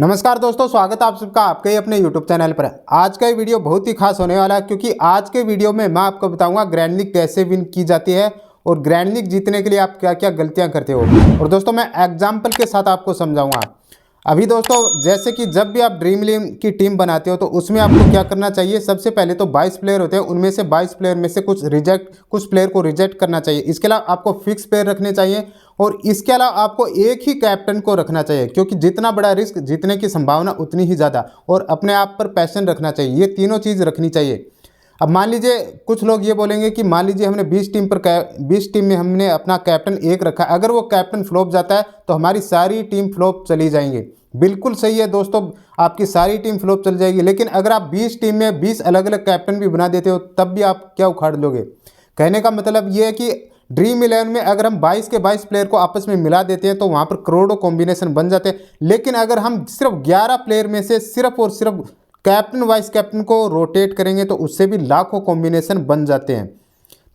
नमस्कार दोस्तों, स्वागत है आप सबका आपके ही अपने YouTube चैनल पर। आज का ये वीडियो बहुत ही खास होने वाला है क्योंकि आज के वीडियो में मैं आपको बताऊंगा ग्रैंड लीग कैसे विन की जाती है और ग्रैंड लीग जीतने के लिए आप क्या क्या गलतियां करते हो। और दोस्तों मैं एग्जाम्पल के साथ आपको समझाऊंगा। अभी दोस्तों जैसे कि जब भी आप ड्रीम लीग की टीम बनाते हो तो उसमें आपको क्या करना चाहिए। सबसे पहले तो 22 प्लेयर होते हैं, उनमें से 22 प्लेयर में से कुछ प्लेयर को रिजेक्ट करना चाहिए। इसके अलावा आपको फिक्स प्लेयर रखने चाहिए और इसके अलावा आपको एक ही कैप्टन को रखना चाहिए क्योंकि जितना बड़ा रिस्क जीतने की संभावना उतनी ही ज़्यादा, और अपने आप पर पैशन रखना चाहिए। ये तीनों चीज़ रखनी चाहिए। अब मान लीजिए कुछ लोग ये बोलेंगे कि मान लीजिए हमने 20 टीम में हमने अपना कैप्टन एक रखा, अगर वो कैप्टन फ्लॉप जाता है तो हमारी सारी टीम फ्लॉप चली जाएंगे। बिल्कुल सही है दोस्तों, आपकी सारी टीम फ्लॉप चल जाएगी। लेकिन अगर आप 20 टीम में 20 अलग अलग कैप्टन भी बना देते हो तब भी आप क्या उखाड़ लोगे। कहने का मतलब ये है कि ड्रीम 11 में अगर हम 22 के 22 प्लेयर को आपस में मिला देते हैं तो वहाँ पर करोड़ों कॉम्बिनेशन बन जाते हैं। लेकिन अगर हम सिर्फ 11 प्लेयर में से सिर्फ और सिर्फ कैप्टन वाइस कैप्टन को रोटेट करेंगे तो उससे भी लाखों कॉम्बिनेशन बन जाते हैं।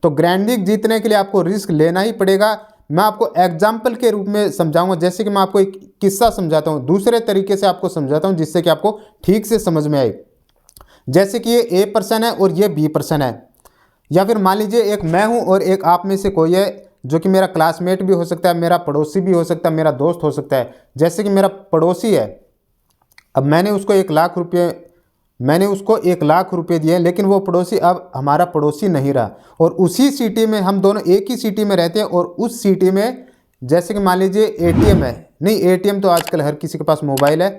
तो ग्रैंड लीग जीतने के लिए आपको रिस्क लेना ही पड़ेगा। मैं आपको एग्जाम्पल के रूप में समझाऊंगा, जैसे कि मैं आपको एक किस्सा समझाता हूँ, दूसरे तरीके से आपको समझाता हूँ जिससे कि आपको ठीक से समझ में आए। जैसे कि ये ए पर्सन है और ये बी पर्सन है, या फिर मान लीजिए एक मैं हूँ और एक आप में से कोई है जो कि मेरा क्लासमेट भी हो सकता है, मेरा पड़ोसी भी हो सकता है, मेरा दोस्त हो सकता है। जैसे कि मेरा पड़ोसी है, अब मैंने उसको 1 लाख रुपए दिए, लेकिन वो पड़ोसी अब हमारा पड़ोसी नहीं रहा और उसी सिटी में हम दोनों एक ही सिटी में रहते हैं। और उस सिटी में जैसे कि मान लीजिए एटीएम है, नहीं एटीएम तो आजकल हर किसी के पास मोबाइल है,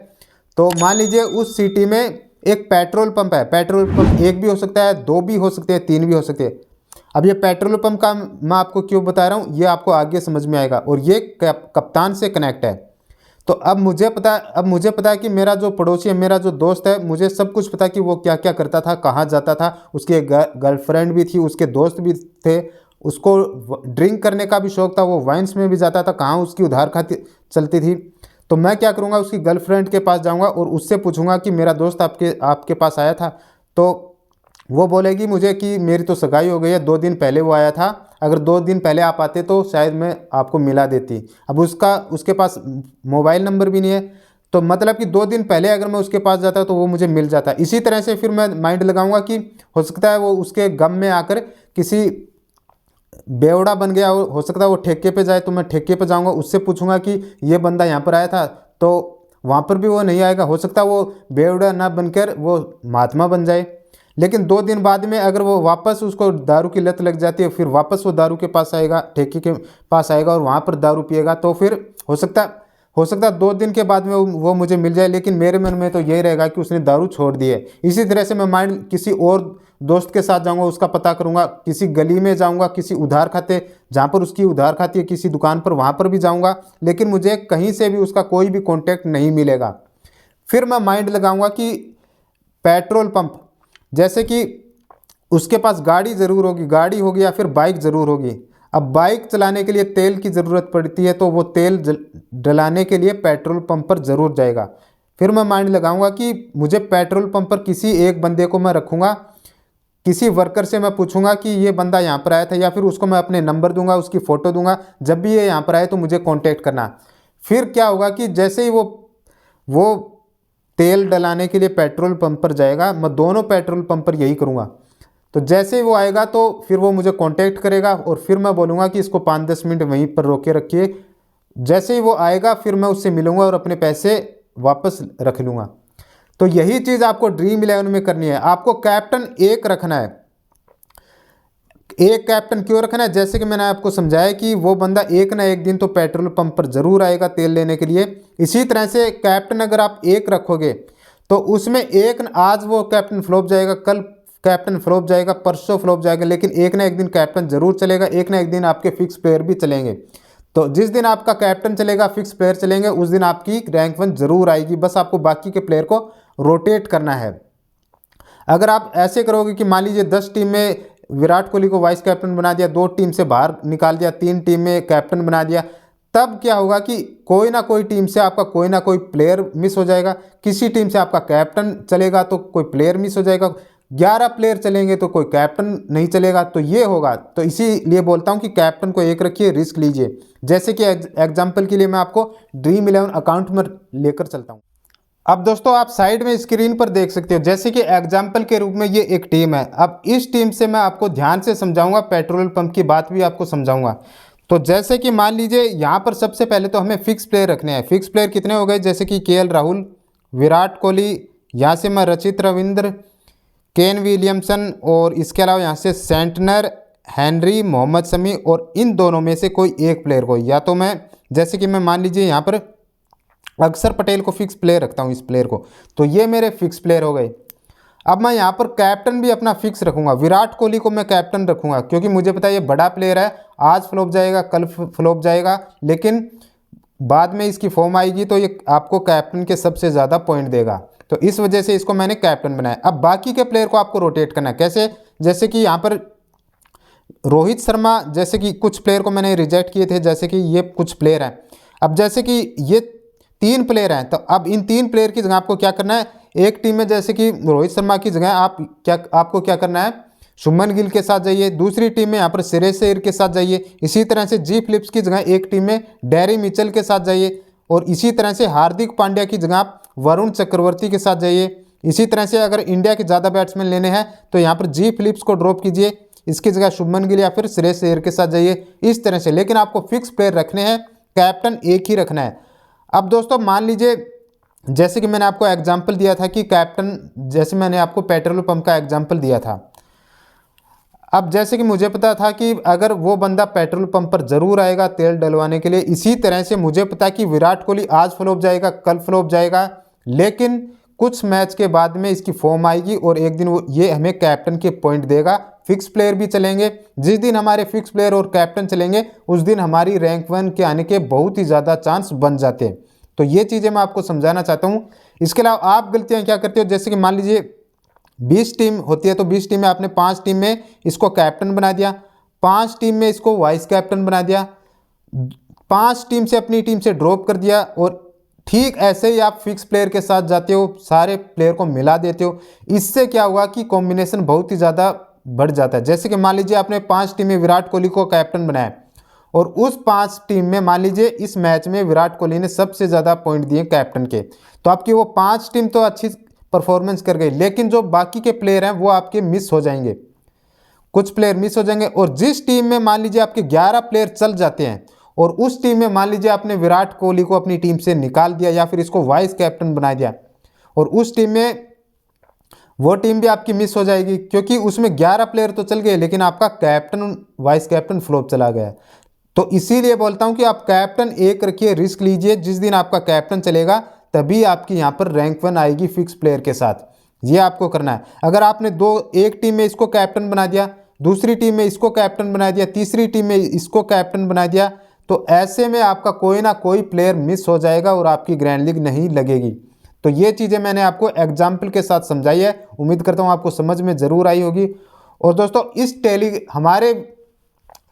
तो मान लीजिए उस सिटी में एक पेट्रोल पंप है। पेट्रोल पंप एक भी हो सकता है, 2 भी हो सकते हैं, 3 भी हो सकते हैं। अब ये पेट्रोल पंप का मैं आपको क्यों बता रहा हूँ ये आपको आगे समझ में आएगा। और ये कप्तान से कनेक्ट है। तो अब मुझे पता है कि मेरा जो पड़ोसी है, मेरा जो दोस्त है, मुझे सब कुछ पता है कि वो क्या क्या करता था, कहाँ जाता था। उसकी गर्लफ्रेंड भी थी, उसके दोस्त भी थे, उसको ड्रिंक करने का भी शौक था, वो वाइन्स में भी जाता था, कहाँ उसकी उधार खाती चलती थी। तो मैं क्या करूँगा, उसकी गर्लफ्रेंड के पास जाऊँगा और उससे पूछूंगा कि मेरा दोस्त आपके पास आया था। तो वो बोलेगी मुझे कि मेरी तो सगाई हो गई है, 2 दिन पहले वो आया था, अगर 2 दिन पहले आप आते तो शायद मैं आपको मिला देती। अब उसके पास मोबाइल नंबर भी नहीं है, तो मतलब कि 2 दिन पहले अगर मैं उसके पास जाता तो वो मुझे मिल जाता। इसी तरह से फिर मैं माइंड लगाऊंगा कि हो सकता है वो उसके गम में आकर किसी बेवड़ा बन गया हो सकता है वो ठेके पे जाए, तो मैं ठेके पे जाऊंगा, उससे पूछूंगा कि ये बंदा यहाँ पर आया था, तो वहाँ पर भी वो नहीं आएगा। हो सकता है वो बेवड़ा ना बनकर वो महात्मा बन जाए। लेकिन 2 दिन बाद में अगर वो वापस उसको दारू की लत लग जाती है, फिर वापस वो दारू के पास आएगा, ठेके के पास आएगा और वहाँ पर दारू पिएगा, तो फिर हो सकता है 2 दिन के बाद में वो मुझे मिल जाए। लेकिन मेरे मन में तो यही रहेगा कि उसने दारू छोड़ दी है। इसी तरह से मैं माइंड किसी और दोस्त के साथ जाऊँगा, उसका पता करूँगा, किसी गली में जाऊँगा, किसी उधार खाते जहाँ पर उसकी उधार खाती है, किसी दुकान पर, वहाँ पर भी जाऊँगा, लेकिन मुझे कहीं से भी उसका कोई भी कॉन्टैक्ट नहीं मिलेगा। फिर मैं माइंड लगाऊँगा कि पेट्रोल पंप, जैसे कि उसके पास गाड़ी ज़रूर होगी, गाड़ी होगी या फिर बाइक ज़रूर होगी। अब बाइक चलाने के लिए तेल की ज़रूरत पड़ती है, तो वो तेल डलाने के लिए पेट्रोल पंप पर ज़रूर जाएगा। फिर मैं माइंड लगाऊंगा कि मुझे पेट्रोल पंप पर किसी एक बंदे को मैं रखूँगा, किसी वर्कर से मैं पूछूंगा कि ये बंदा यहाँ पर आया था, या फिर उसको मैं अपने नंबर दूंगा, उसकी फ़ोटो दूंगा, जब भी ये यहाँ पर आए तो मुझे कॉन्टैक्ट करना। फिर क्या होगा कि जैसे ही वो तेल डलाने के लिए पेट्रोल पंप पर जाएगा, मैं दोनों पेट्रोल पंप पर यही करूँगा। तो जैसे ही वो आएगा तो फिर वो मुझे कांटेक्ट करेगा और फिर मैं बोलूँगा कि इसको 5-10 मिनट वहीं पर रोके रखिए। जैसे ही वो आएगा फिर मैं उससे मिलूँगा और अपने पैसे वापस रख लूँगा। तो यही चीज़ आपको ड्रीम 11 में करनी है। आपको कैप्टन एक रखना है। एक कैप्टन क्यों रखना है, जैसे कि मैंने आपको समझाया कि वो बंदा एक ना एक दिन तो पेट्रोल पंप पर ज़रूर आएगा तेल लेने के लिए। इसी तरह से कैप्टन अगर आप एक रखोगे तो उसमें आज वो कैप्टन फ्लॉप जाएगा, कल कैप्टन फ्लॉप जाएगा, परसों फ्लॉप जाएगा, लेकिन एक ना एक दिन कैप्टन ज़रूर चलेगा, एक ना एक दिन आपके फिक्स प्लेयर भी चलेंगे। तो जिस दिन आपका कैप्टन चलेगा, फिक्स प्लेयर चलेंगे, उस दिन आपकी रैंक 1 ज़रूर आएगी। बस आपको बाकी के प्लेयर को रोटेट करना है। अगर आप ऐसे करोगे कि मान लीजिए 10 टीम में विराट कोहली को वाइस कैप्टन बना दिया, 2 टीम से बाहर निकाल दिया, 3 टीम में कैप्टन बना दिया, तब क्या होगा कि कोई ना कोई टीम से आपका कोई ना कोई प्लेयर मिस हो जाएगा। किसी टीम से आपका कैप्टन चलेगा तो कोई प्लेयर मिस हो जाएगा, 11 प्लेयर चलेंगे तो कोई कैप्टन नहीं चलेगा। तो ये होगा। तो इसीलिए बोलता हूँ कि कैप्टन को एक रखिए, रिस्क लीजिए। जैसे कि एग्जाम्पल के लिए मैं आपको ड्रीम 11 अकाउंट में लेकर चलता हूँ। अब दोस्तों आप साइड में स्क्रीन पर देख सकते हो, जैसे कि एग्जाम्पल के रूप में ये एक टीम है। अब इस टीम से मैं आपको ध्यान से समझाऊंगा, पेट्रोल पंप की बात भी आपको समझाऊंगा। तो जैसे कि मान लीजिए यहाँ पर सबसे पहले तो हमें फिक्स प्लेयर रखने हैं। फिक्स प्लेयर कितने हो गए, जैसे कि केएल राहुल, विराट कोहली, यहाँ से मैं रचित रविंद्र, केन विलियमसन, और इसके अलावा यहाँ से सेंटनर, हेनरी, मोहम्मद शमी, और इन दोनों में से कोई एक प्लेयर को, या तो मैं जैसे कि मैं मान लीजिए यहाँ पर अक्षर पटेल को फिक्स प्लेयर रखता हूँ, इस प्लेयर को, तो ये मेरे फिक्स प्लेयर हो गए। अब मैं यहाँ पर कैप्टन भी अपना फिक्स रखूँगा, विराट कोहली को मैं कैप्टन रखूँगा, क्योंकि मुझे पता है ये बड़ा प्लेयर है, आज फ्लॉप जाएगा, कल फ्लॉप जाएगा, लेकिन बाद में इसकी फॉर्म आएगी तो ये आपको कैप्टन के सबसे ज़्यादा पॉइंट देगा। तो इस वजह से इसको मैंने कैप्टन बनाया। अब बाकी के प्लेयर को आपको रोटेट करना है, कैसे, जैसे कि यहाँ पर रोहित शर्मा, जैसे कि कुछ प्लेयर को मैंने रिजेक्ट किए थे, जैसे कि ये कुछ प्लेयर हैं। अब जैसे कि ये 3 प्लेयर हैं, तो अब इन 3 प्लेयर की जगह आपको क्या करना है, एक टीम में जैसे कि रोहित शर्मा की जगह आपको क्या करना है, शुभमन गिल के साथ जाइए। दूसरी टीम में यहाँ पर श्रेयस अय्यर के साथ जाइए। इसी तरह से जी फिलिप्स की जगह एक टीम में डैरी मिचेल के साथ जाइए, और इसी तरह से हार्दिक पांड्या की जगह आप वरुण चक्रवर्ती के साथ जाइए। इसी तरह से अगर इंडिया के ज़्यादा बैट्समैन लेने हैं तो यहाँ पर जी फिलिप्स को ड्रॉप कीजिए, इसकी जगह शुभमन गिल या फिर श्रेयस अय्यर के साथ जाइए, इस तरह से। लेकिन आपको फिक्स प्लेयर रखने हैं, कैप्टन एक ही रखना है। अब दोस्तों मान लीजिए, जैसे कि मैंने आपको एग्जाम्पल दिया था कि कैप्टन, जैसे मैंने आपको पेट्रोल पंप का एग्जाम्पल दिया था। अब जैसे कि मुझे पता था कि अगर वो बंदा पेट्रोल पंप पर ज़रूर आएगा तेल डलवाने के लिए, इसी तरह से मुझे पता कि विराट कोहली आज फ्लॉप जाएगा, कल फ्लॉप जाएगा, लेकिन कुछ मैच के बाद में इसकी फॉर्म आएगी और एक दिन वो ये हमें कैप्टन के पॉइंट देगा। फिक्स प्लेयर भी चलेंगे, जिस दिन हमारे फिक्स प्लेयर और कैप्टन चलेंगे उस दिन हमारी रैंक 1 के आने के बहुत ही ज़्यादा चांस बन जाते हैं। तो ये चीज़ें मैं आपको समझाना चाहता हूँ। इसके अलावा आप गलतियाँ क्या करते हो, जैसे कि मान लीजिए 20 टीम होती है, तो 20 टीम में आपने 5 टीम में इसको कैप्टन बना दिया, 5 टीम में इसको वाइस कैप्टन बना दिया, 5 टीम से अपनी टीम से ड्रॉप कर दिया, और ठीक ऐसे ही आप फिक्स प्लेयर के साथ जाते हो, सारे प्लेयर को मिला देते हो। इससे क्या हुआ कि कॉम्बिनेशन बहुत ही ज़्यादा बढ़ जाता है। जैसे कि मान लीजिए आपने 5 टीम में विराट कोहली को कैप्टन बनाया, और उस 5 टीम में मान लीजिए इस मैच में विराट कोहली ने सबसे ज़्यादा पॉइंट दिए कैप्टन के, तो आपकी वो 5 टीम तो अच्छी परफॉर्मेंस कर गई, लेकिन जो बाकी के प्लेयर हैं वो आपके मिस हो जाएंगे, कुछ प्लेयर मिस हो जाएंगे। और जिस टीम में मान लीजिए आपके 11 प्लेयर चल जाते हैं, और उस टीम में मान लीजिए आपने विराट कोहली को अपनी टीम से निकाल दिया या फिर इसको वाइस कैप्टन बना दिया, और उस टीम में वो टीम भी आपकी मिस हो जाएगी, क्योंकि उसमें 11 प्लेयर तो चल गए लेकिन आपका कैप्टन वाइस कैप्टन फ्लॉप चला गया। तो इसीलिए बोलता हूं कि आप कैप्टन एक रखिए, रिस्क लीजिए, जिस दिन आपका कैप्टन चलेगा तभी आपकी यहाँ पर रैंक 1 आएगी फिक्स प्लेयर के साथ। ये आपको करना है। अगर आपने एक टीम में इसको कैप्टन बना दिया, दूसरी टीम में इसको कैप्टन बना दिया, तीसरी टीम में इसको कैप्टन बना दिया, तो ऐसे में आपका कोई ना कोई प्लेयर मिस हो जाएगा और आपकी ग्रैंड लीग नहीं लगेगी। तो ये चीज़ें मैंने आपको एग्जाम्पल के साथ समझाई है, उम्मीद करता हूँ आपको समझ में ज़रूर आई होगी। और दोस्तों हमारे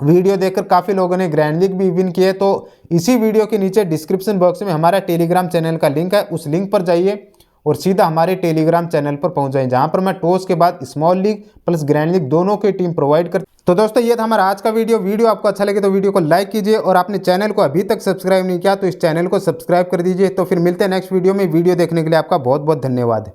वीडियो देखकर काफ़ी लोगों ने ग्रैंड लीग भी विन किए, तो इसी वीडियो के नीचे डिस्क्रिप्शन बॉक्स में हमारा टेलीग्राम चैनल का लिंक है, उस लिंक पर जाइए और सीधा हमारे टेलीग्राम चैनल पर पहुंच जाइए, जहां पर मैं टॉस के बाद small league plus grand league दोनों की टीम प्रोवाइड कर। तो दोस्तों ये था हमारा आज का वीडियो आपको अच्छा लगे तो वीडियो को लाइक कीजिए, और आपने चैनल को अभी तक सब्सक्राइब नहीं किया तो इस चैनल को सब्सक्राइब कर दीजिए। तो फिर मिलते हैं नेक्स्ट वीडियो में। वीडियो देखने के लिए आपका बहुत बहुत धन्यवाद।